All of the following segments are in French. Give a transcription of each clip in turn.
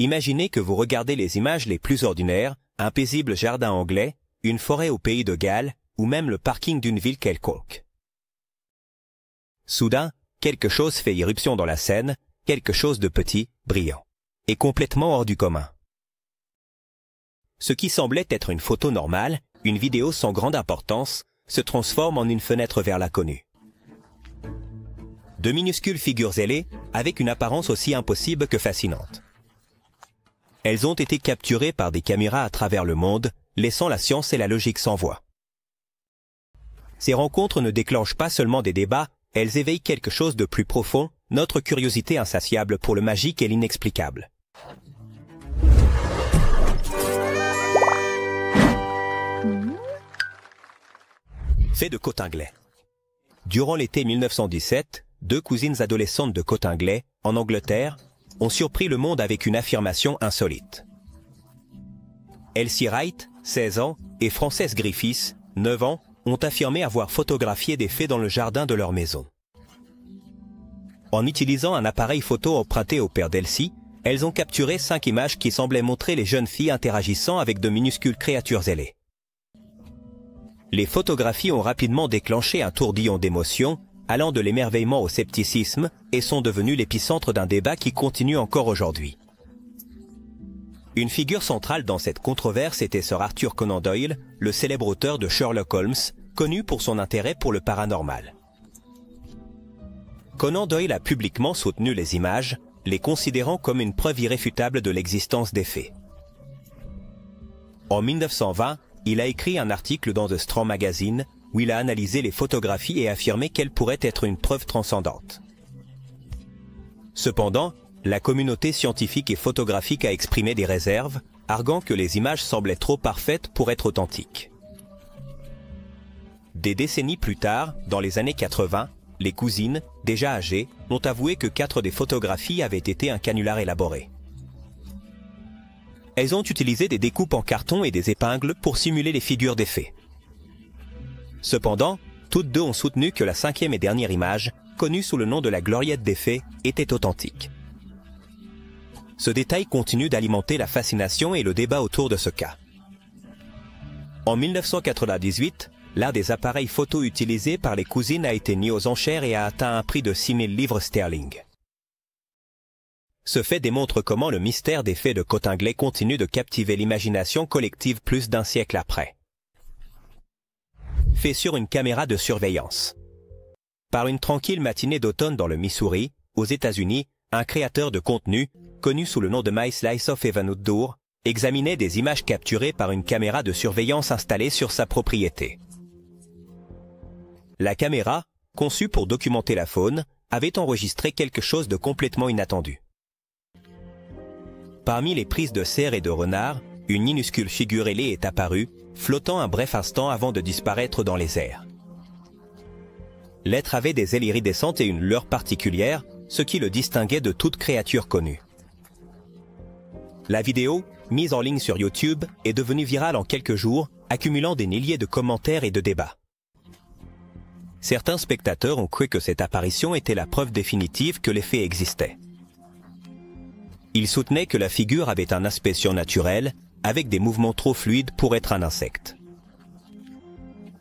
Imaginez que vous regardez les images les plus ordinaires, un paisible jardin anglais, une forêt au pays de Galles, ou même le parking d'une ville quelconque. Soudain, quelque chose fait irruption dans la scène, quelque chose de petit, brillant, et complètement hors du commun. Ce qui semblait être une photo normale, une vidéo sans grande importance, se transforme en une fenêtre vers l'inconnu. De minuscules figures ailées, avec une apparence aussi impossible que fascinante. Elles ont été capturées par des caméras à travers le monde, laissant la science et la logique sans voix. Ces rencontres ne déclenchent pas seulement des débats, elles éveillent quelque chose de plus profond, notre curiosité insatiable pour le magique et l'inexplicable. Fait de Cottingley. Durant l'été 1917, deux cousines adolescentes de Cottingley, en Angleterre, ont surpris le monde avec une affirmation insolite. Elsie Wright, 16 ans, et Frances Griffiths, 9 ans, ont affirmé avoir photographié des fées dans le jardin de leur maison. En utilisant un appareil photo emprunté au père d'Elsie, elles ont capturé 5 images qui semblaient montrer les jeunes filles interagissant avec de minuscules créatures ailées. Les photographies ont rapidement déclenché un tourbillon d'émotions, allant de l'émerveillement au scepticisme, et sont devenues l'épicentre d'un débat qui continue encore aujourd'hui. Une figure centrale dans cette controverse était Sir Arthur Conan Doyle, le célèbre auteur de Sherlock Holmes, connu pour son intérêt pour le paranormal. Conan Doyle a publiquement soutenu les images, les considérant comme une preuve irréfutable de l'existence des faits. En 1920, il a écrit un article dans The Strand Magazine où il a analysé les photographies et affirmé qu'elles pourraient être une preuve transcendante. Cependant, la communauté scientifique et photographique a exprimé des réserves, arguant que les images semblaient trop parfaites pour être authentiques. Des décennies plus tard, dans les années 80, les cousines, déjà âgées, ont avoué que 4 des photographies avaient été un canular élaboré. Elles ont utilisé des découpes en carton et des épingles pour simuler les figures des fées. Cependant, toutes deux ont soutenu que la 5e et dernière image, connue sous le nom de la gloriette des fées, était authentique. Ce détail continue d'alimenter la fascination et le débat autour de ce cas. En 1998, l'un des appareils photo utilisés par les cousines a été mis aux enchères et a atteint un prix de 6 000 livres sterling. Ce fait démontre comment le mystère des fées de Cottingley continue de captiver l'imagination collective plus d'un siècle après. Fait sur une caméra de surveillance. Par une tranquille matinée d'automne dans le Missouri, aux États-Unis, un créateur de contenu, connu sous le nom de My Slice of Heaven Outdoor, examinait des images capturées par une caméra de surveillance installée sur sa propriété. La caméra, conçue pour documenter la faune, avait enregistré quelque chose de complètement inattendu. Parmi les prises de cerfs et de renards, une minuscule figure ailée est apparue, flottant un bref instant avant de disparaître dans les airs. L'être avait des ailes iridescentes et une lueur particulière, ce qui le distinguait de toute créature connue. La vidéo, mise en ligne sur YouTube, est devenue virale en quelques jours, accumulant des milliers de commentaires et de débats. Certains spectateurs ont cru que cette apparition était la preuve définitive que les faits existaient. Ils soutenaient que la figure avait un aspect surnaturel, avec des mouvements trop fluides pour être un insecte.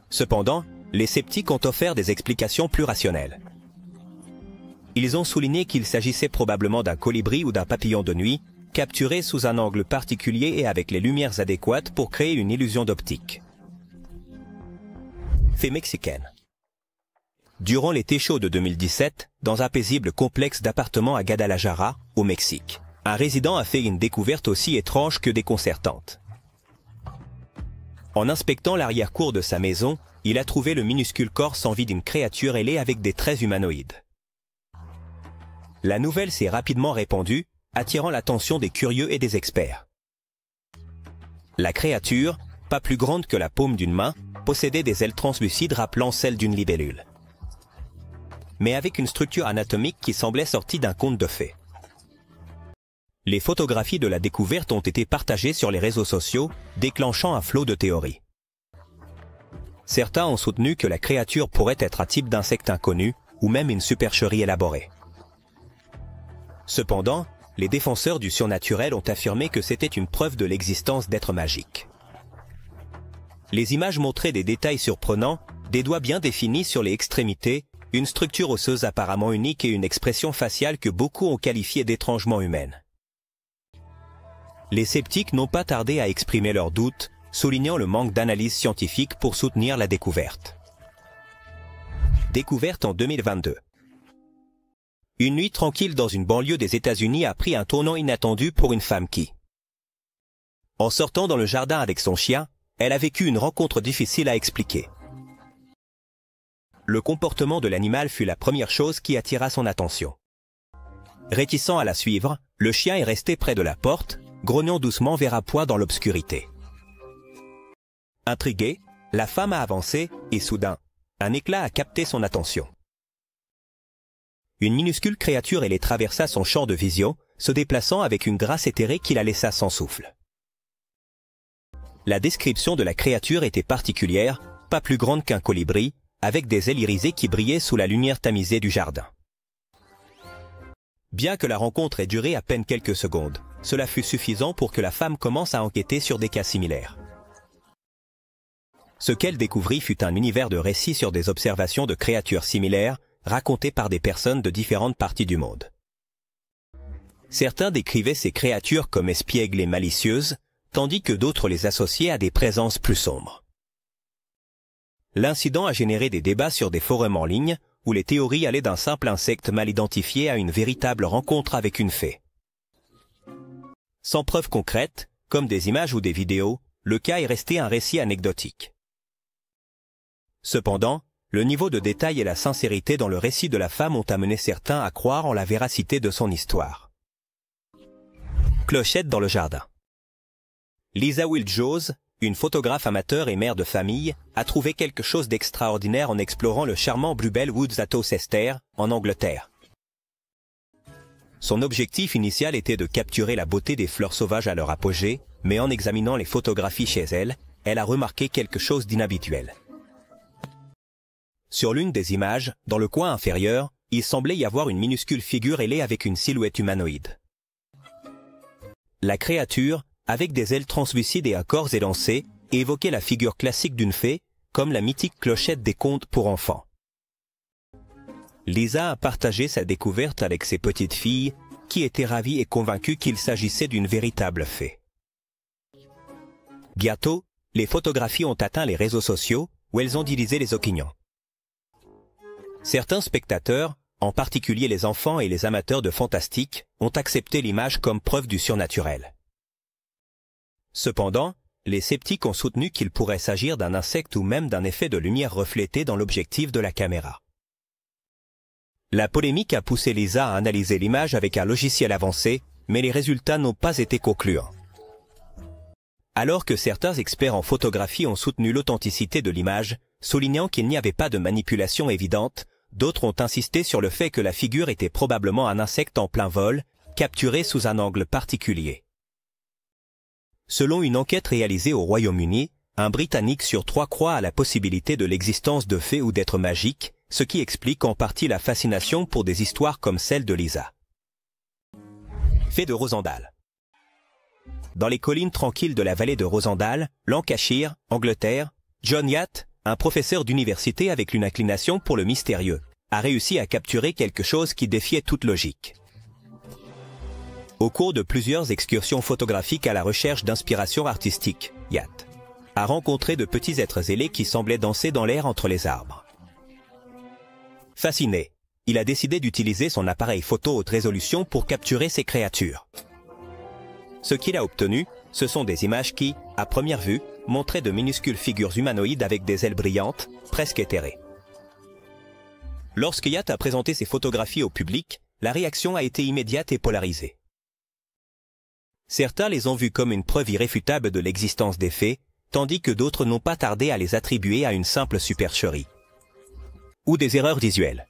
Cependant, les sceptiques ont offert des explications plus rationnelles. Ils ont souligné qu'il s'agissait probablement d'un colibri ou d'un papillon de nuit, capturé sous un angle particulier et avec les lumières adéquates pour créer une illusion d'optique. Fée mexicaine. Durant l'été chaud de 2017, dans un paisible complexe d'appartements à Guadalajara, au Mexique, un résident a fait une découverte aussi étrange que déconcertante. En inspectant l'arrière-cour de sa maison, il a trouvé le minuscule corps sans vie d'une créature ailée avec des traits humanoïdes. La nouvelle s'est rapidement répandue, attirant l'attention des curieux et des experts. La créature, pas plus grande que la paume d'une main, possédait des ailes translucides rappelant celles d'une libellule, mais avec une structure anatomique qui semblait sortie d'un conte de fées. Les photographies de la découverte ont été partagées sur les réseaux sociaux, déclenchant un flot de théories. Certains ont soutenu que la créature pourrait être un type d'insecte inconnu, ou même une supercherie élaborée. Cependant, les défenseurs du surnaturel ont affirmé que c'était une preuve de l'existence d'êtres magiques. Les images montraient des détails surprenants, des doigts bien définis sur les extrémités, une structure osseuse apparemment unique et une expression faciale que beaucoup ont qualifiée d'étrangement humaine. Les sceptiques n'ont pas tardé à exprimer leurs doutes, soulignant le manque d'analyse scientifique pour soutenir la découverte. Découverte en 2022. Une nuit tranquille dans une banlieue des États-Unis a pris un tournant inattendu pour une femme qui, en sortant dans le jardin avec son chien, elle a vécu une rencontre difficile à expliquer. Le comportement de l'animal fut la première chose qui attira son attention. Réticent à la suivre, le chien est resté près de la porte, grognant doucement vers un poids dans l'obscurité. Intriguée, la femme a avancé et soudain, un éclat a capté son attention. Une minuscule créature les traversa son champ de vision, se déplaçant avec une grâce éthérée qui la laissa sans souffle. La description de la créature était particulière, pas plus grande qu'un colibri, avec des ailes irisées qui brillaient sous la lumière tamisée du jardin. Bien que la rencontre ait duré à peine quelques secondes, cela fut suffisant pour que la femme commence à enquêter sur des cas similaires. Ce qu'elle découvrit fut un univers de récits sur des observations de créatures similaires, racontées par des personnes de différentes parties du monde. Certains décrivaient ces créatures comme espiègles et malicieuses, tandis que d'autres les associaient à des présences plus sombres. L'incident a généré des débats sur des forums en ligne, où les théories allaient d'un simple insecte mal identifié à une véritable rencontre avec une fée. Sans preuves concrètes, comme des images ou des vidéos, le cas est resté un récit anecdotique. Cependant, le niveau de détail et la sincérité dans le récit de la femme ont amené certains à croire en la véracité de son histoire. Clochette dans le jardin. Lisa Wild-Jones, une photographe amateur et mère de famille, a trouvé quelque chose d'extraordinaire en explorant le charmant Bluebell Woods à Towcester, en Angleterre. Son objectif initial était de capturer la beauté des fleurs sauvages à leur apogée, mais en examinant les photographies chez elle, elle a remarqué quelque chose d'inhabituel. Sur l'une des images, dans le coin inférieur, il semblait y avoir une minuscule figure ailée avec une silhouette humanoïde. La créature, avec des ailes translucides et un corps élancé, évoquait la figure classique d'une fée, comme la mythique clochette des contes pour enfants. Lisa a partagé sa découverte avec ses petites filles, qui étaient ravies et convaincues qu'il s'agissait d'une véritable fée. Bientôt, les photographies ont atteint les réseaux sociaux, où elles ont divisé les opinions. Certains spectateurs, en particulier les enfants et les amateurs de fantastique, ont accepté l'image comme preuve du surnaturel. Cependant, les sceptiques ont soutenu qu'il pourrait s'agir d'un insecte ou même d'un effet de lumière reflété dans l'objectif de la caméra. La polémique a poussé Lisa à analyser l'image avec un logiciel avancé, mais les résultats n'ont pas été concluants. Alors que certains experts en photographie ont soutenu l'authenticité de l'image, soulignant qu'il n'y avait pas de manipulation évidente, d'autres ont insisté sur le fait que la figure était probablement un insecte en plein vol, capturé sous un angle particulier. Selon une enquête réalisée au Royaume-Uni, un Britannique sur 3 croit à la possibilité de l'existence de fées ou d'êtres magiques, ce qui explique en partie la fascination pour des histoires comme celle de Lisa. Fée de Rosendale. Dans les collines tranquilles de la vallée de Rosendale, Lancashire, Angleterre, John Yatt, un professeur d'université avec une inclination pour le mystérieux, a réussi à capturer quelque chose qui défiait toute logique. Au cours de plusieurs excursions photographiques à la recherche d'inspiration artistique, Yatt a rencontré de petits êtres ailés qui semblaient danser dans l'air entre les arbres. Fasciné, il a décidé d'utiliser son appareil photo haute résolution pour capturer ces créatures. Ce qu'il a obtenu, ce sont des images qui, à première vue, montraient de minuscules figures humanoïdes avec des ailes brillantes, presque éthérées. Lorsque Yatt a présenté ses photographies au public, la réaction a été immédiate et polarisée. Certains les ont vues comme une preuve irréfutable de l'existence des fées, tandis que d'autres n'ont pas tardé à les attribuer à une simple supercherie ou des erreurs visuelles.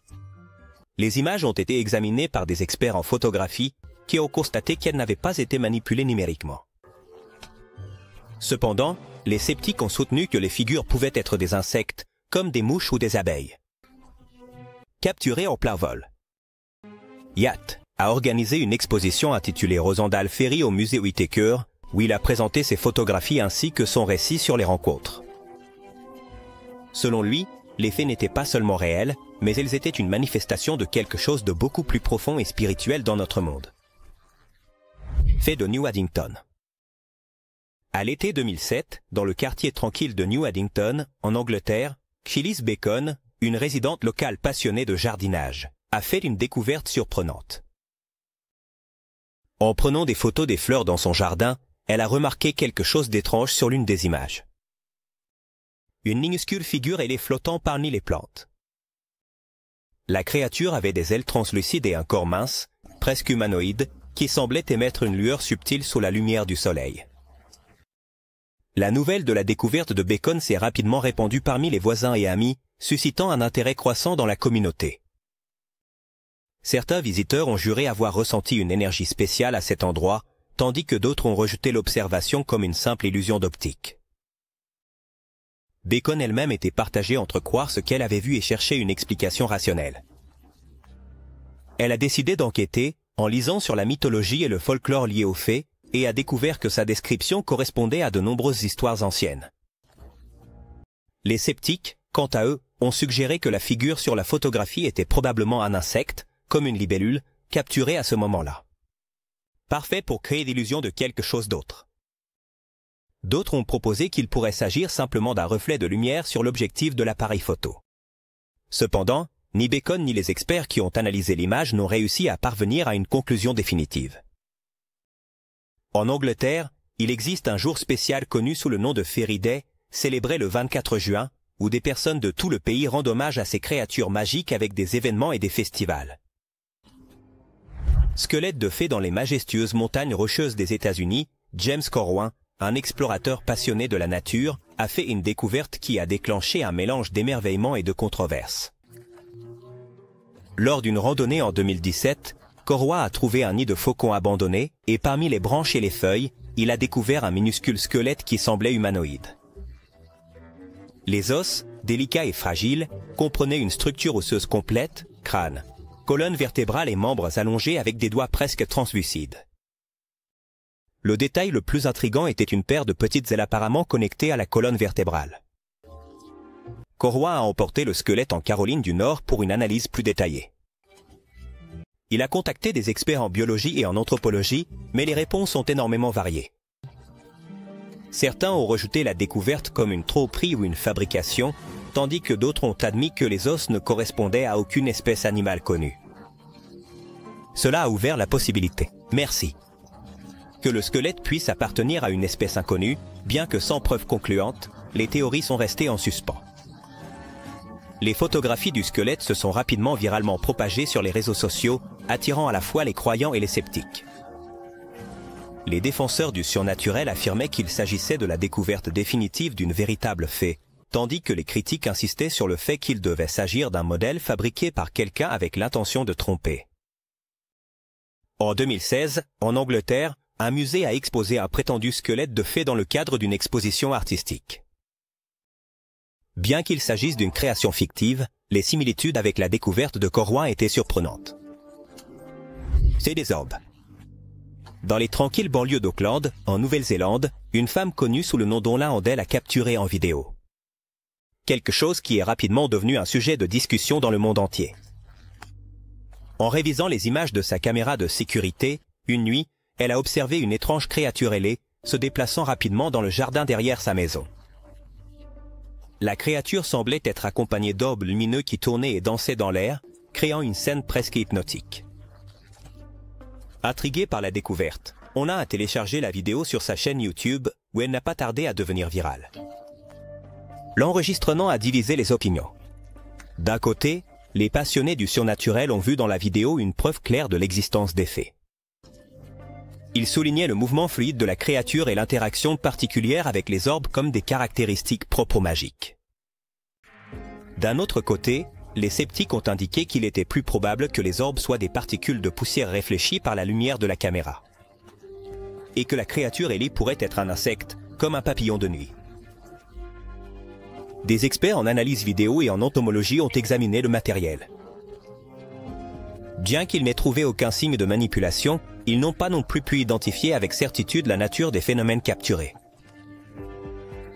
Les images ont été examinées par des experts en photographie qui ont constaté qu'elles n'avaient pas été manipulées numériquement. Cependant, les sceptiques ont soutenu que les figures pouvaient être des insectes, comme des mouches ou des abeilles. Capturées en plein vol. Yatt a organisé une exposition intitulée Rosendal Ferry au musée Whitaker, où il a présenté ses photographies ainsi que son récit sur les rencontres. Selon lui, les faits n'étaient pas seulement réels, mais ils étaient une manifestation de quelque chose de beaucoup plus profond et spirituel dans notre monde. Fait de New Addington. À l'été 2007, dans le quartier tranquille de New Addington, en Angleterre, Phyllis Bacon, une résidente locale passionnée de jardinage, a fait une découverte surprenante. En prenant des photos des fleurs dans son jardin, elle a remarqué quelque chose d'étrange sur l'une des images. Une minuscule figure ailée flottant parmi les plantes. La créature avait des ailes translucides et un corps mince, presque humanoïde, qui semblait émettre une lueur subtile sous la lumière du soleil. La nouvelle de la découverte de Bacon s'est rapidement répandue parmi les voisins et amis, suscitant un intérêt croissant dans la communauté. Certains visiteurs ont juré avoir ressenti une énergie spéciale à cet endroit, tandis que d'autres ont rejeté l'observation comme une simple illusion d'optique. Bacon elle-même était partagée entre croire ce qu'elle avait vu et chercher une explication rationnelle. Elle a décidé d'enquêter, en lisant sur la mythologie et le folklore liés aux faits, et a découvert que sa description correspondait à de nombreuses histoires anciennes. Les sceptiques, quant à eux, ont suggéré que la figure sur la photographie était probablement un insecte, comme une libellule, capturée à ce moment-là. Parfait pour créer l'illusion de quelque chose d'autre. D'autres ont proposé qu'il pourrait s'agir simplement d'un reflet de lumière sur l'objectif de l'appareil photo. Cependant, ni Bacon ni les experts qui ont analysé l'image n'ont réussi à parvenir à une conclusion définitive. En Angleterre, il existe un jour spécial connu sous le nom de Fairy Day, célébré le 24 juin, où des personnes de tout le pays rendent hommage à ces créatures magiques avec des événements et des festivals. Squelette de fée dans les majestueuses montagnes rocheuses des États-Unis, James Corwin, un explorateur passionné de la nature, a fait une découverte qui a déclenché un mélange d'émerveillement et de controverse. Lors d'une randonnée en 2017, Corwin a trouvé un nid de faucon abandonné, et parmi les branches et les feuilles, il a découvert un minuscule squelette qui semblait humanoïde. Les os, délicats et fragiles, comprenaient une structure osseuse complète, crâne, colonne vertébrale et membres allongés avec des doigts presque translucides. Le détail le plus intrigant était une paire de petites ailes apparemment connectées à la colonne vertébrale. Corwin a emporté le squelette en Caroline du Nord pour une analyse plus détaillée. Il a contacté des experts en biologie et en anthropologie, mais les réponses ont énormément varié. Certains ont rejeté la découverte comme une tromperie ou une fabrication, tandis que d'autres ont admis que les os ne correspondaient à aucune espèce animale connue. Cela a ouvert la possibilité, merci, que le squelette puisse appartenir à une espèce inconnue, bien que sans preuve concluante, les théories sont restées en suspens. Les photographies du squelette se sont rapidement viralement propagées sur les réseaux sociaux, attirant à la fois les croyants et les sceptiques. Les défenseurs du surnaturel affirmaient qu'il s'agissait de la découverte définitive d'une véritable fée, tandis que les critiques insistaient sur le fait qu'il devait s'agir d'un modèle fabriqué par quelqu'un avec l'intention de tromper. En 2016, en Angleterre, un musée a exposé un prétendu squelette de fée dans le cadre d'une exposition artistique. Bien qu'il s'agisse d'une création fictive, les similitudes avec la découverte de Corwin étaient surprenantes. C'est des orbes. Dans les tranquilles banlieues d'Auckland, en Nouvelle-Zélande, une femme connue sous le nom d'Onla Andel a capturé en vidéo. Quelque chose qui est rapidement devenu un sujet de discussion dans le monde entier. En révisant les images de sa caméra de sécurité, une nuit, elle a observé une étrange créature ailée, se déplaçant rapidement dans le jardin derrière sa maison. La créature semblait être accompagnée d'orbes lumineux qui tournaient et dansaient dans l'air, créant une scène presque hypnotique. Intriguée par la découverte, Onla a téléchargé la vidéo sur sa chaîne YouTube, où elle n'a pas tardé à devenir virale. L'enregistrement a divisé les opinions. D'un côté, les passionnés du surnaturel ont vu dans la vidéo une preuve claire de l'existence des faits. Ils soulignaient le mouvement fluide de la créature et l'interaction particulière avec les orbes comme des caractéristiques propres aux magiques. D'un autre côté, les sceptiques ont indiqué qu'il était plus probable que les orbes soient des particules de poussière réfléchies par la lumière de la caméra. Et que la créature ailée pourrait être un insecte, comme un papillon de nuit. Des experts en analyse vidéo et en entomologie ont examiné le matériel. Bien qu'ils n'aient trouvé aucun signe de manipulation, ils n'ont pas non plus pu identifier avec certitude la nature des phénomènes capturés.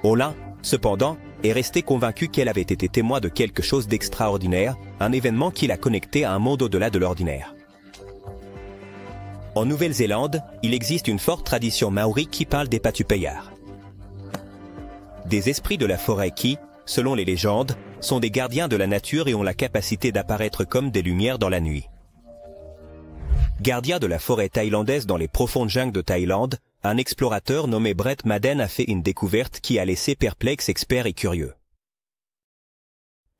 Olin, cependant, est resté convaincu qu'elle avait été témoin de quelque chose d'extraordinaire, un événement qui l'a connecté à un monde au-delà de l'ordinaire. En Nouvelle-Zélande, il existe une forte tradition maori qui parle des patupeyards. Des esprits de la forêt qui, selon les légendes, sont des gardiens de la nature et ont la capacité d'apparaître comme des lumières dans la nuit. Gardien de la forêt thaïlandaise dans les profondes jungles de Thaïlande, un explorateur nommé Brett Madden a fait une découverte qui a laissé perplexes experts et curieux.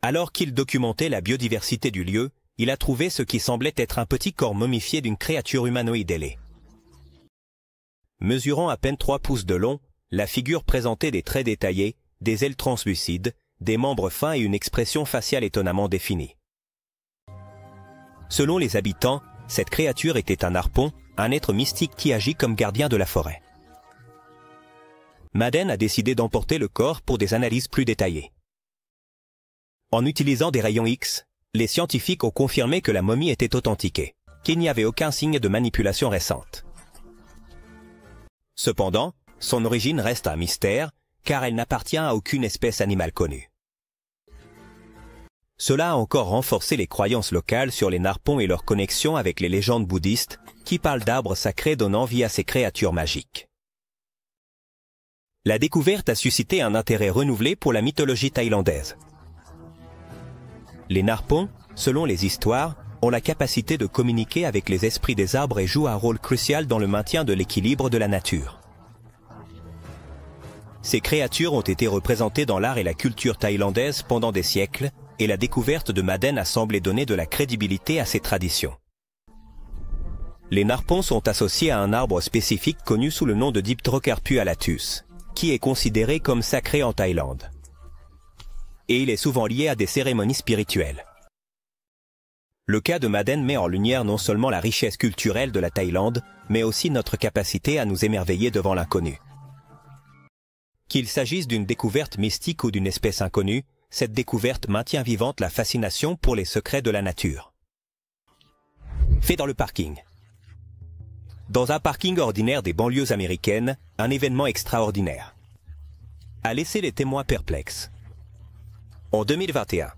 Alors qu'il documentait la biodiversité du lieu, il a trouvé ce qui semblait être un petit corps momifié d'une créature humanoïde ailée. Mesurant à peine 3 pouces de long, la figure présentait des traits détaillés, des ailes translucides, des membres fins et une expression faciale étonnamment définie. Selon les habitants, cette créature était un harpon, un être mystique qui agit comme gardien de la forêt. Madden a décidé d'emporter le corps pour des analyses plus détaillées. En utilisant des rayons X, les scientifiques ont confirmé que la momie était authentiquée, qu'il n'y avait aucun signe de manipulation récente. Cependant, son origine reste un mystère, car elle n'appartient à aucune espèce animale connue. Cela a encore renforcé les croyances locales sur les narpons et leur connexion avec les légendes bouddhistes, qui parlent d'arbres sacrés donnant vie à ces créatures magiques. La découverte a suscité un intérêt renouvelé pour la mythologie thaïlandaise. Les narpons, selon les histoires, ont la capacité de communiquer avec les esprits des arbres et jouent un rôle crucial dans le maintien de l'équilibre de la nature. Ces créatures ont été représentées dans l'art et la culture thaïlandaise pendant des siècles, et la découverte de Madden a semblé donner de la crédibilité à ces traditions. Les narpons sont associés à un arbre spécifique connu sous le nom de Dipterocarpus alatus, qui est considéré comme sacré en Thaïlande. Et il est souvent lié à des cérémonies spirituelles. Le cas de Madden met en lumière non seulement la richesse culturelle de la Thaïlande, mais aussi notre capacité à nous émerveiller devant l'inconnu. Qu'il s'agisse d'une découverte mystique ou d'une espèce inconnue, cette découverte maintient vivante la fascination pour les secrets de la nature. Fait dans le parking. Dans un parking ordinaire des banlieues américaines, un événement extraordinaire a laissé les témoins perplexes. En 2021,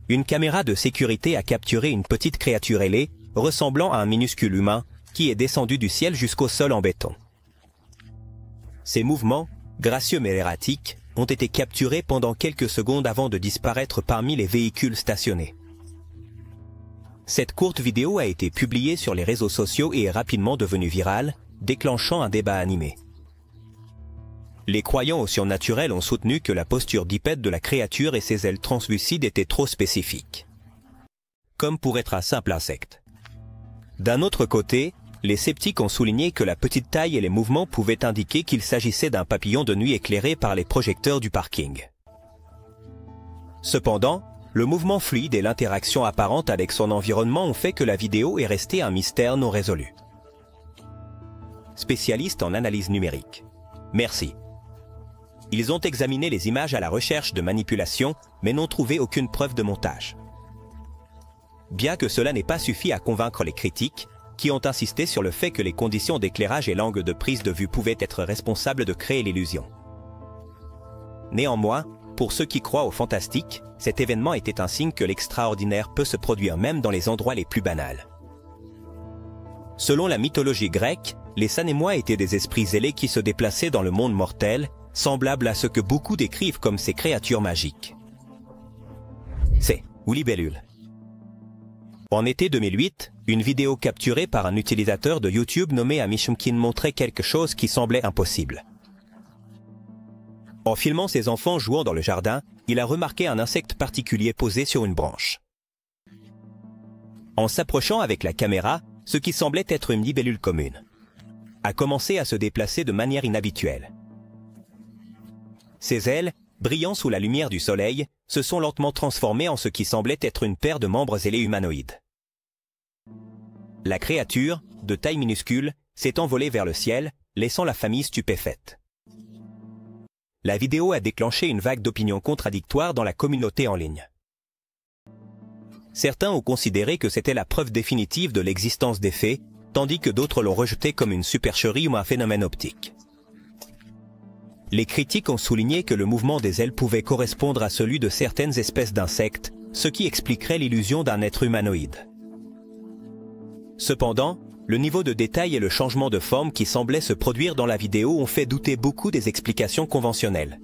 une caméra de sécurité a capturé une petite créature ailée, ressemblant à un minuscule humain, qui est descendu du ciel jusqu'au sol en béton. Ces mouvements, gracieux mais erratiques, ont été capturés pendant quelques secondes avant de disparaître parmi les véhicules stationnés. Cette courte vidéo a été publiée sur les réseaux sociaux et est rapidement devenue virale, déclenchant un débat animé. Les croyants au surnaturel ont soutenu que la posture bipède de la créature et ses ailes translucides étaient trop spécifiques, comme pour être un simple insecte. D'un autre côté, les sceptiques ont souligné que la petite taille et les mouvements pouvaient indiquer qu'il s'agissait d'un papillon de nuit éclairé par les projecteurs du parking. Cependant, le mouvement fluide et l'interaction apparente avec son environnement ont fait que la vidéo est restée un mystère non résolu. Spécialiste en analyse numérique. Merci. Ils ont examiné les images à la recherche de manipulation, mais n'ont trouvé aucune preuve de montage. Bien que cela n'ait pas suffi à convaincre les critiques, qui ont insisté sur le fait que les conditions d'éclairage et l'angle de prise de vue pouvaient être responsables de créer l'illusion. Néanmoins, pour ceux qui croient au fantastique, cet événement était un signe que l'extraordinaire peut se produire même dans les endroits les plus banals. Selon la mythologie grecque, les Sanémois étaient des esprits ailés qui se déplaçaient dans le monde mortel, semblables à ce que beaucoup décrivent comme ces créatures magiques. C'est ou libellule. En été 2008, une vidéo capturée par un utilisateur de YouTube nommé Amishumkin montrait quelque chose qui semblait impossible. En filmant ses enfants jouant dans le jardin, il a remarqué un insecte particulier posé sur une branche. En s'approchant avec la caméra, ce qui semblait être une libellule commune a commencé à se déplacer de manière inhabituelle. Ses ailes, brillant sous la lumière du soleil, se sont lentement transformées en ce qui semblait être une paire de membres ailés humanoïdes. La créature, de taille minuscule, s'est envolée vers le ciel, laissant la famille stupéfaite. La vidéo a déclenché une vague d'opinions contradictoires dans la communauté en ligne. Certains ont considéré que c'était la preuve définitive de l'existence des fées, tandis que d'autres l'ont rejeté comme une supercherie ou un phénomène optique. Les critiques ont souligné que le mouvement des ailes pouvait correspondre à celui de certaines espèces d'insectes, ce qui expliquerait l'illusion d'un être humanoïde. Cependant, le niveau de détail et le changement de forme qui semblait se produire dans la vidéo ont fait douter beaucoup des explications conventionnelles.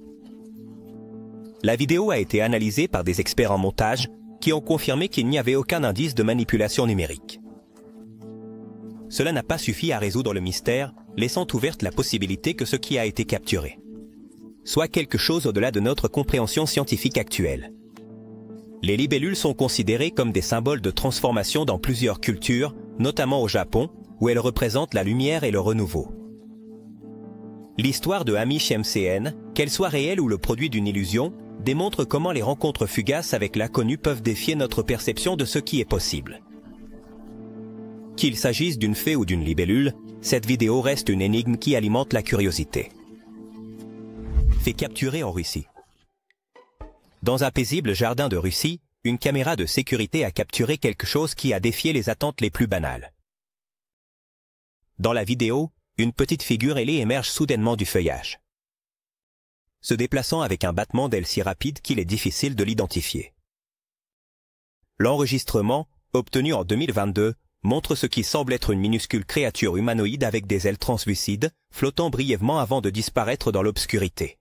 La vidéo a été analysée par des experts en montage qui ont confirmé qu'il n'y avait aucun indice de manipulation numérique. Cela n'a pas suffi à résoudre le mystère, laissant ouverte la possibilité que ce qui a été capturé soit quelque chose au-delà de notre compréhension scientifique actuelle. Les libellules sont considérées comme des symboles de transformation dans plusieurs cultures, notamment au Japon, où elles représentent la lumière et le renouveau. L'histoire de Hamish MCN, qu'elle soit réelle ou le produit d'une illusion, démontre comment les rencontres fugaces avec l'inconnu peuvent défier notre perception de ce qui est possible. Qu'il s'agisse d'une fée ou d'une libellule, cette vidéo reste une énigme qui alimente la curiosité. Fait capturer en Russie. Dans un paisible jardin de Russie, une caméra de sécurité a capturé quelque chose qui a défié les attentes les plus banales. Dans la vidéo, une petite figure ailée émerge soudainement du feuillage, se déplaçant avec un battement d'ailes si rapide qu'il est difficile de l'identifier. L'enregistrement, obtenu en 2022, montre ce qui semble être une minuscule créature humanoïde avec des ailes translucides, flottant brièvement avant de disparaître dans l'obscurité.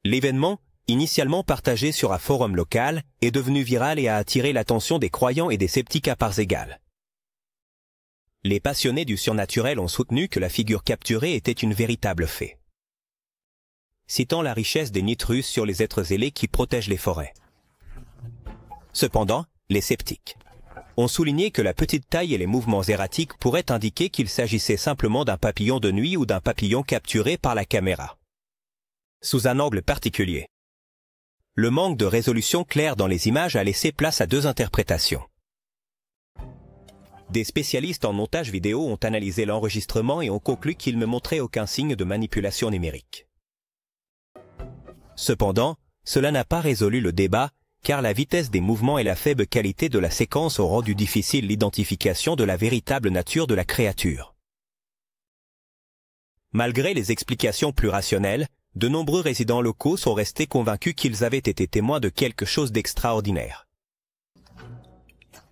L'événement, initialement partagé sur un forum local, est devenu viral et a attiré l'attention des croyants et des sceptiques à parts égales. Les passionnés du surnaturel ont soutenu que la figure capturée était une véritable fée, citant la richesse des mythes russes sur les êtres ailés qui protègent les forêts. Cependant, les sceptiques ont souligné que la petite taille et les mouvements erratiques pourraient indiquer qu'il s'agissait simplement d'un papillon de nuit ou d'un papillon capturé par la caméra sous un angle particulier. Le manque de résolution claire dans les images a laissé place à deux interprétations. Des spécialistes en montage vidéo ont analysé l'enregistrement et ont conclu qu'il ne montrait aucun signe de manipulation numérique. Cependant, cela n'a pas résolu le débat, car la vitesse des mouvements et la faible qualité de la séquence ont rendu difficile l'identification de la véritable nature de la créature. Malgré les explications plus rationnelles, de nombreux résidents locaux sont restés convaincus qu'ils avaient été témoins de quelque chose d'extraordinaire.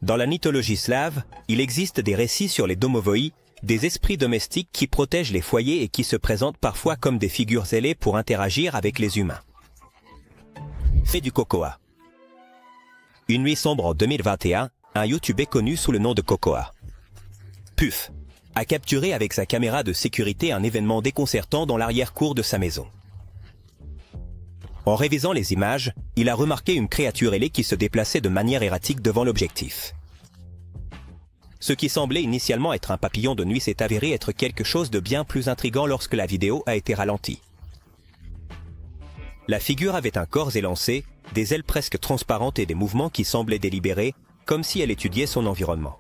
Dans la mythologie slave, il existe des récits sur les domovoïs, des esprits domestiques qui protègent les foyers et qui se présentent parfois comme des figures ailées pour interagir avec les humains. Fait du Cocoa. Une nuit sombre en 2021, un YouTuber connu sous le nom de Cocoa Puff a capturé avec sa caméra de sécurité un événement déconcertant dans l'arrière-cour de sa maison. En révisant les images, il a remarqué une créature ailée qui se déplaçait de manière erratique devant l'objectif. Ce qui semblait initialement être un papillon de nuit s'est avéré être quelque chose de bien plus intriguant lorsque la vidéo a été ralentie. La figure avait un corps élancé, des ailes presque transparentes et des mouvements qui semblaient délibérés, comme si elle étudiait son environnement.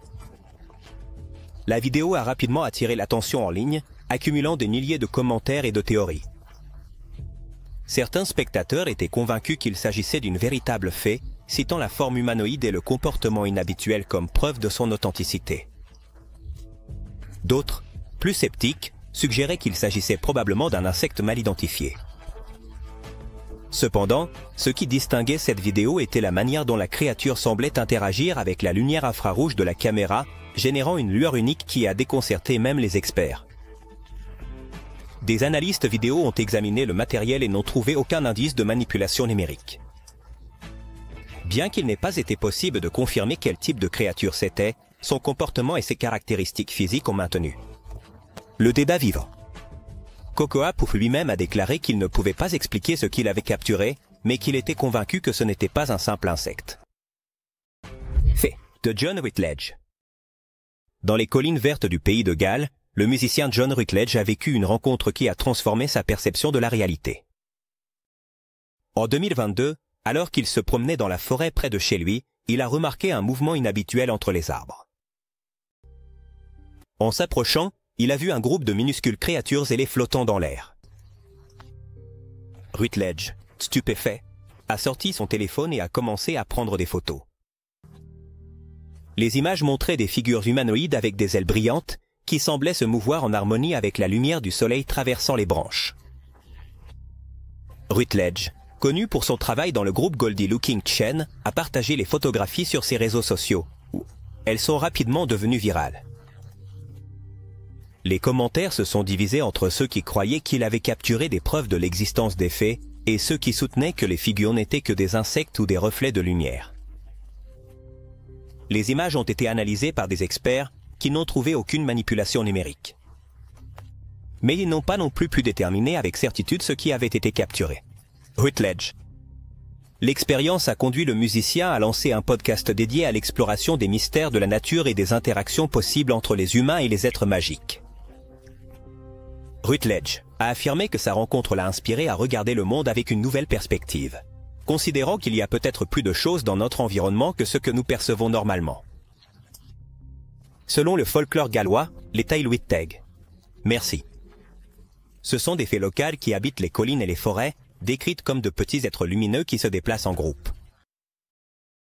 La vidéo a rapidement attiré l'attention en ligne, accumulant des milliers de commentaires et de théories. Certains spectateurs étaient convaincus qu'il s'agissait d'une véritable fée, citant la forme humanoïde et le comportement inhabituel comme preuve de son authenticité. D'autres, plus sceptiques, suggéraient qu'il s'agissait probablement d'un insecte mal identifié. Cependant, ce qui distinguait cette vidéo était la manière dont la créature semblait interagir avec la lumière infrarouge de la caméra, générant une lueur unique qui a déconcerté même les experts. Des analystes vidéo ont examiné le matériel et n'ont trouvé aucun indice de manipulation numérique. Bien qu'il n'ait pas été possible de confirmer quel type de créature c'était, son comportement et ses caractéristiques physiques ont maintenu le débat vivant. Cocoa Puff lui-même a déclaré qu'il ne pouvait pas expliquer ce qu'il avait capturé, mais qu'il était convaincu que ce n'était pas un simple insecte. Fait de John Rutledge. Dans les collines vertes du pays de Galles, le musicien John Rutledge a vécu une rencontre qui a transformé sa perception de la réalité. En 2022, alors qu'il se promenait dans la forêt près de chez lui, il a remarqué un mouvement inhabituel entre les arbres. En s'approchant, il a vu un groupe de minuscules créatures ailées flottant dans l'air. Rutledge, stupéfait, a sorti son téléphone et a commencé à prendre des photos. Les images montraient des figures humanoïdes avec des ailes brillantes qui semblaient se mouvoir en harmonie avec la lumière du soleil traversant les branches. Rutledge, connu pour son travail dans le groupe Goldie Looking Chain, a partagé les photographies sur ses réseaux sociaux. Elles sont rapidement devenues virales. Les commentaires se sont divisés entre ceux qui croyaient qu'il avait capturé des preuves de l'existence des faits et ceux qui soutenaient que les figures n'étaient que des insectes ou des reflets de lumière. Les images ont été analysées par des experts qui n'ont trouvé aucune manipulation numérique. Mais ils n'ont pas non plus pu déterminer avec certitude ce qui avait été capturé. Rutledge. L'expérience a conduit le musicien à lancer un podcast dédié à l'exploration des mystères de la nature et des interactions possibles entre les humains et les êtres magiques. Rutledge a affirmé que sa rencontre l'a inspiré à regarder le monde avec une nouvelle perspective, considérant qu'il y a peut-être plus de choses dans notre environnement que ce que nous percevons normalement. Selon le folklore gallois, les Tailwhiteg. Merci. Ce sont des fées locales qui habitent les collines et les forêts, décrites comme de petits êtres lumineux qui se déplacent en groupe.